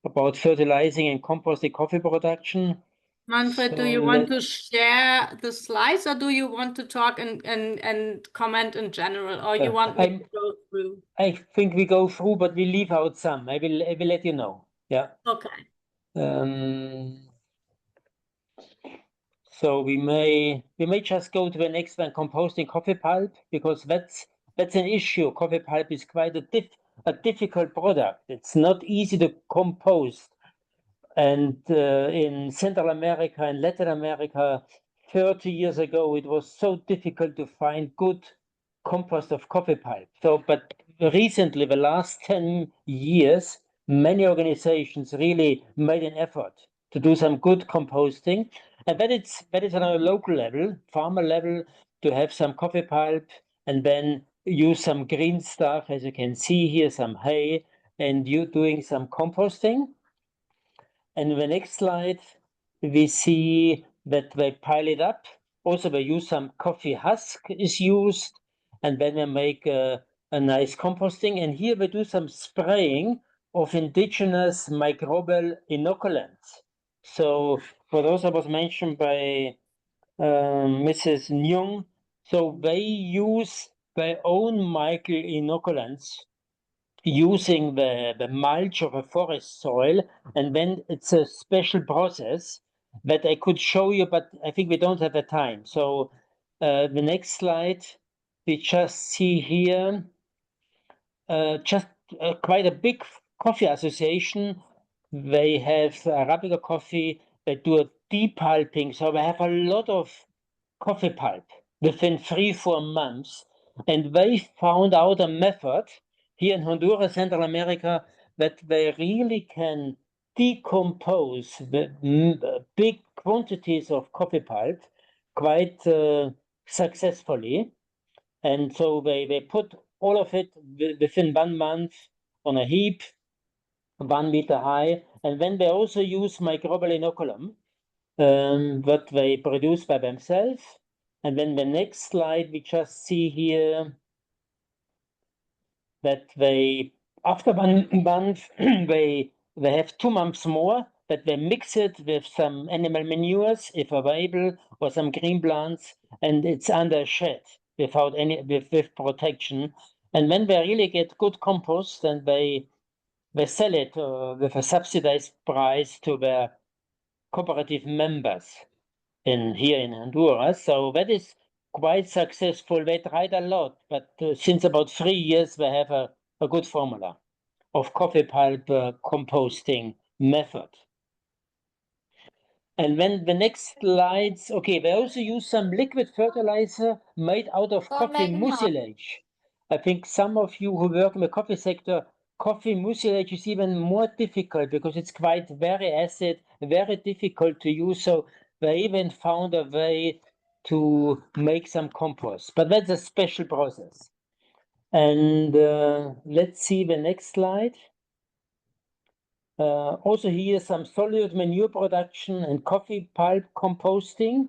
about fertilizing and composting coffee production. Manfred, do you want to share the slides, or do you want to talk and comment in general, or you want me to go through? I think we go through, but we leave out some. I will let you know. Yeah. Okay. So we may just go to the next one, composting coffee pulp, because that's an issue. Coffee pulp is quite a difficult product. It's not easy to compost. And in Central America and Latin America, 30 years ago, it was so difficult to find good compost of coffee pulp. So, but recently, the last 10 years, many organizations really made an effort to do some good composting. And that is on a local level, farmer level, to have some coffee pulp and then use some green stuff, as you can see here, some hay, and you doing some composting. And in the next slide, we see that they pile it up. Also, they use some coffee husk is used, and then they make a nice composting. And here we do some spraying of indigenous microbial inoculants. So for those that was mentioned by Mrs. Nyung, so they use their own micro inoculants using the mulch of a forest soil, and then it's a special process that I could show you, but I think we don't have the time. So the next slide, we just see here just quite a big coffee association. They have Arabica coffee, they do a depulping, so they have a lot of coffee pulp within 3-4 months, and they found out a method here in Honduras, Central America, that they really can decompose the big quantities of coffee pulp quite successfully. And so they put all of it within 1 month on a heap, 1 meter high. And then they also use microbial inoculum that they produce by themselves. And then the next slide, we just see here that they, after 1 month, they have 2 months more, that they mix it with some animal manures, if available, or some green plants, and it's under a shed without any with protection. And when they really get good compost, and they sell it with a subsidized price to their cooperative members here in Honduras. So that is quite successful. They tried a lot, but since about 3 years, they have a good formula of coffee pulp composting method. And then the next slides, okay, they also use some liquid fertilizer made out of coffee mucilage. I think some of you who work in the coffee sector, coffee mucilage is even more difficult because it's quite very acid, very difficult to use. So they even found a way to make some compost, but that's a special process. And let's see the next slide. Also here some solid manure production and coffee pulp composting.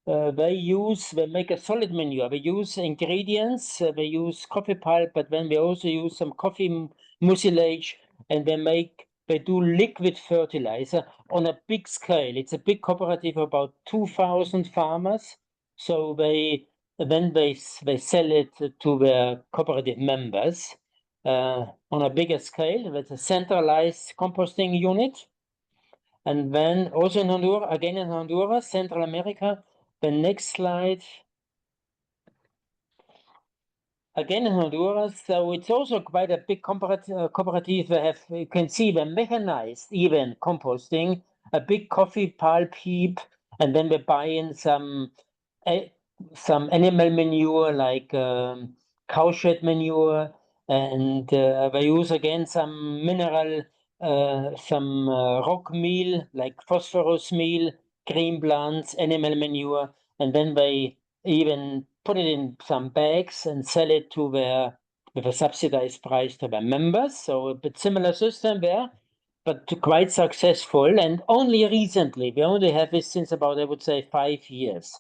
They make a solid manure. They use ingredients, they use coffee pulp, but then they also use some coffee mucilage, and they do liquid fertilizer on a big scale. It's a big cooperative, about 2,000 farmers. So they sell it to their cooperative members on a bigger scale with a centralized composting unit. And then also in Honduras, again in Honduras, Central America, the next slide. Again in Honduras, so it's also quite a big cooperative. They have, you can see, the mechanized even composting, a big coffee pulp heap, and then they buy in some animal manure like cow shed manure, and they use again some mineral, some rock meal like phosphorus meal, green plants, animal manure, and then they even put it in some bags and sell it to with a subsidized price to their members. So a bit similar system there, but quite successful. And only recently, we only have this since about, I would say, 5 years.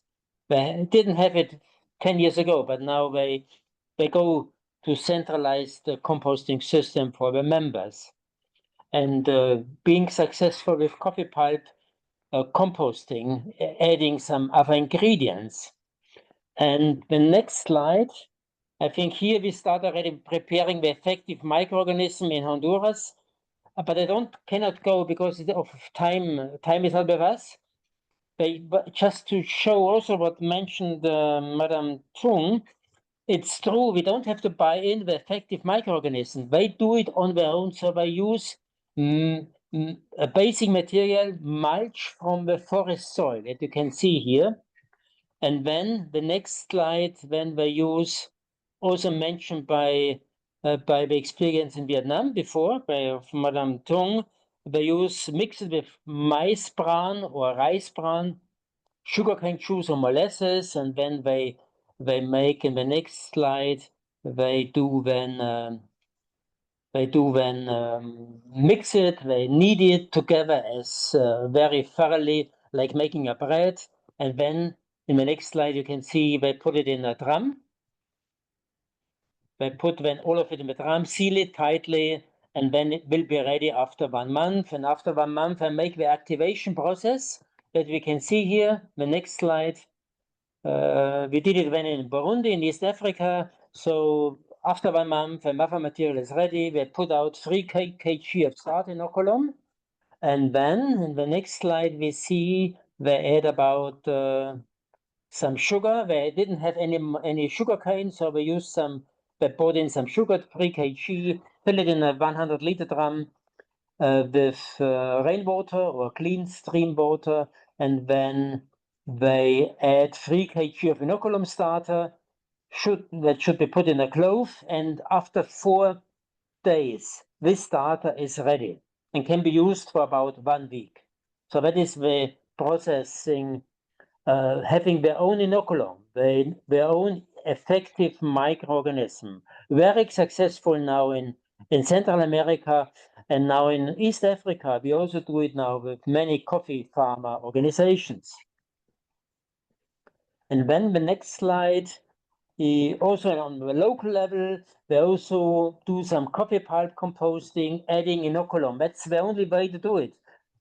They didn't have it 10 years ago, but now they go to centralize the composting system for the members. and being successful with coffee pulp composting, adding some other ingredients. And the next slide, I think here we start already preparing the effective microorganism in Honduras, but I cannot go because of time. Time is not with us. But just to show also what mentioned Madame Trung, it's true, we don't have to buy in the effective microorganism. They do it on their own, so they use a basic material, mulch from the forest soil, that you can see here. And then the next slide, then they use, also mentioned by the experience in Vietnam before, by Madame Tung, they mix it with maize bran or rice bran, sugarcane juice or molasses, and then they make in the next slide, they do then mix it, they knead it together as very thoroughly, like making a bread, and then in the next slide you can see they put it in a drum. They put then all of it in the drum, seal it tightly, and then it will be ready after 1 month. And after 1 month, I make the activation process that we can see here. The next slide. We did it when in Burundi, in East Africa. So after 1 month, the mother material is ready. We put out 3 kg of start inoculum. And then in the next slide, we see they add about some sugar. They didn't have any sugar cane, so we used they brought in some sugar, 3 kg, fill it in a 100-liter drum with rainwater or clean stream water, and then they add 3 kg of inoculum starter. That should be put in a cloth, and after 4 days, this starter is ready and can be used for about 1 week. So that is the processing, having their own inoculum, their own effective microorganism. Very successful now in Central America, and now in East Africa. We also do it now with many coffee farmer organizations. And then the next slide, also on the local level, they also do some coffee pulp composting, adding inoculum. That's the only way to do it.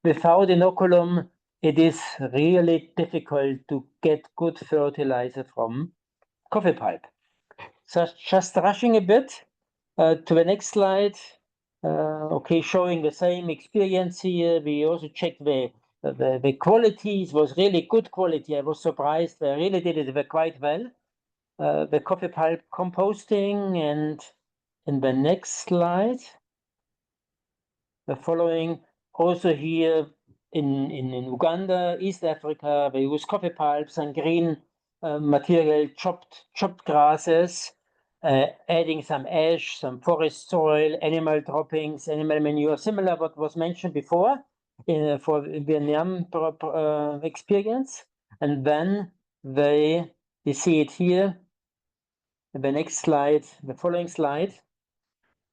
Without inoculum, it is really difficult to get good fertilizer from coffee pulp. So just rushing a bit to the next slide. Okay, showing the same experience here. We also checked the quality. It was really good quality. I was surprised. They really did it quite well. The coffee pulp composting, and in the next slide, the following, also here in Uganda, East Africa, they use coffee pulps and green material, chopped grasses, adding some ash, some forest soil, animal droppings, animal manure, similar what was mentioned before for Vietnam experience. And then you see it here, the next slide, the following slide,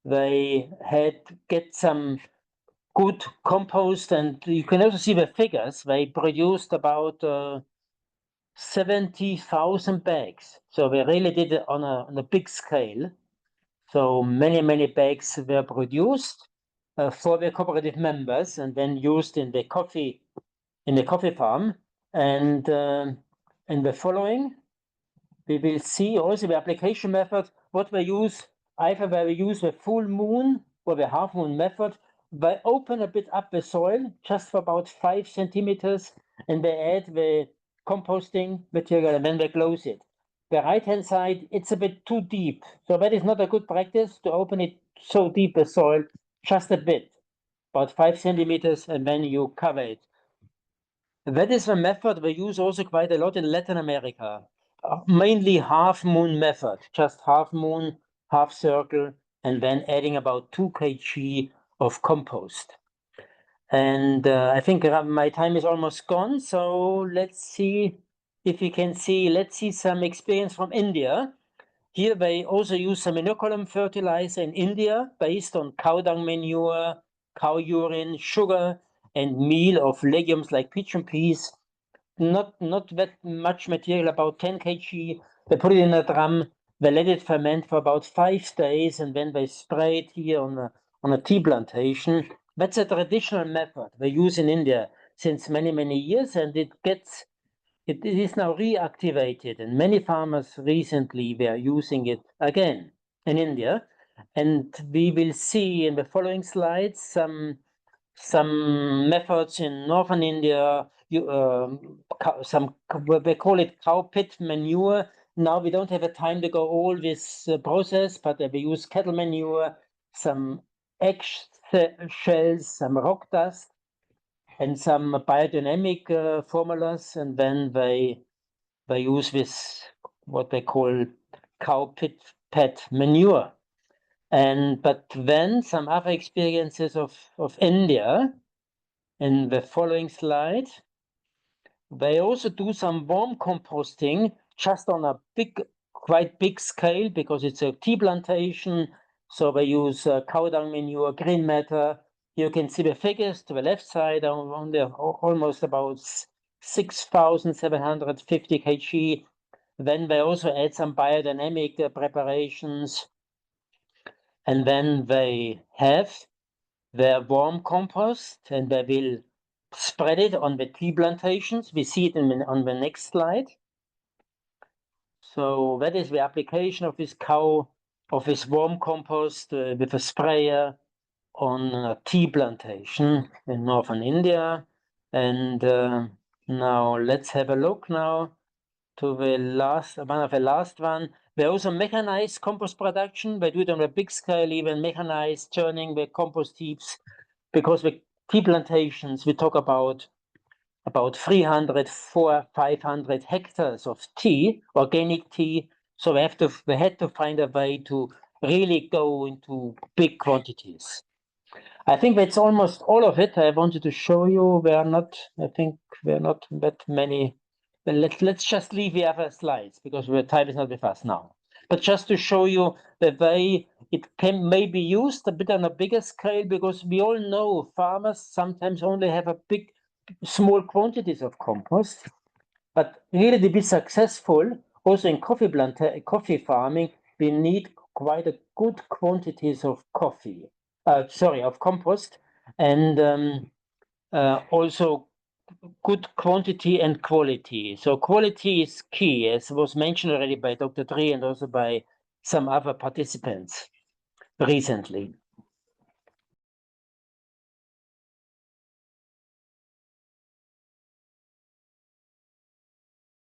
they get some good compost, and you can also see the figures. They produced about 70,000 bags. So they really did it on a big scale. So many bags were produced for the cooperative members and then used in the coffee farm. And in the following, we will see also the application method, what we use, either where we use the full moon or the half moon method. They open a bit up the soil, just for about 5 centimeters, and they add the composting material, and then they close it. The right-hand side, it's a bit too deep. So that is not a good practice to open it so deep the soil, just a bit, about 5 centimeters, and then you cover it. That is a method we use also quite a lot in Latin America. Mainly half moon method, just half moon, half circle, and then adding about 2 kg of compost. And I think my time is almost gone, so let's see if you can see, let's see some experience from India. Here they also use some inoculum fertilizer in India based on cow dung manure, cow urine, sugar, and meal of legumes like pigeon peas. Not that much material, about 10 kg. They put it in a drum, they let it ferment for about 5 days, and then they spray it here on a tea plantation. That's a traditional method we use in India since many, many years, and it is now reactivated, and many farmers recently were using it again in India. And we will see in the following slides some methods in northern India. We call it cow pit manure. Now we don't have a time to go all this process, but we use cattle manure, some egg shells, some rock dust, and some biodynamic formulas, and then they use this what they call cow pet manure. But then some other experiences of India in the following slide. They also do some worm composting just on a quite big scale, because it's a tea plantation. So they use cow dung manure, green matter. You can see the figures to the left side on there, almost about 6,750 kg. Then they also add some biodynamic preparations. And then they have their worm compost, and they will spread it on the tea plantations. We see it on the next slide. So that is the application of this worm compost with a sprayer on a tea plantation in northern India. And now let's have a look now to the last one. They also mechanize compost production. They do it on a big scale, even mechanized turning the compost heaps, because the tea plantations, we talk about 300, 500 hectares of tea, organic tea. So they had to find a way to really go into big quantities. I think that's almost all of it I wanted to show you. I think there are not that many. Well, let's just leave the other slides, because the time is not with us now. But just to show you the way it may be used a bit on a bigger scale, because we all know farmers sometimes only have small quantities of compost. But really to be successful, also in coffee farming, we need quite a good quantities of compost, and also good quantity and quality. So quality is key, as was mentioned already by Dr. Tree and also by some other participants recently.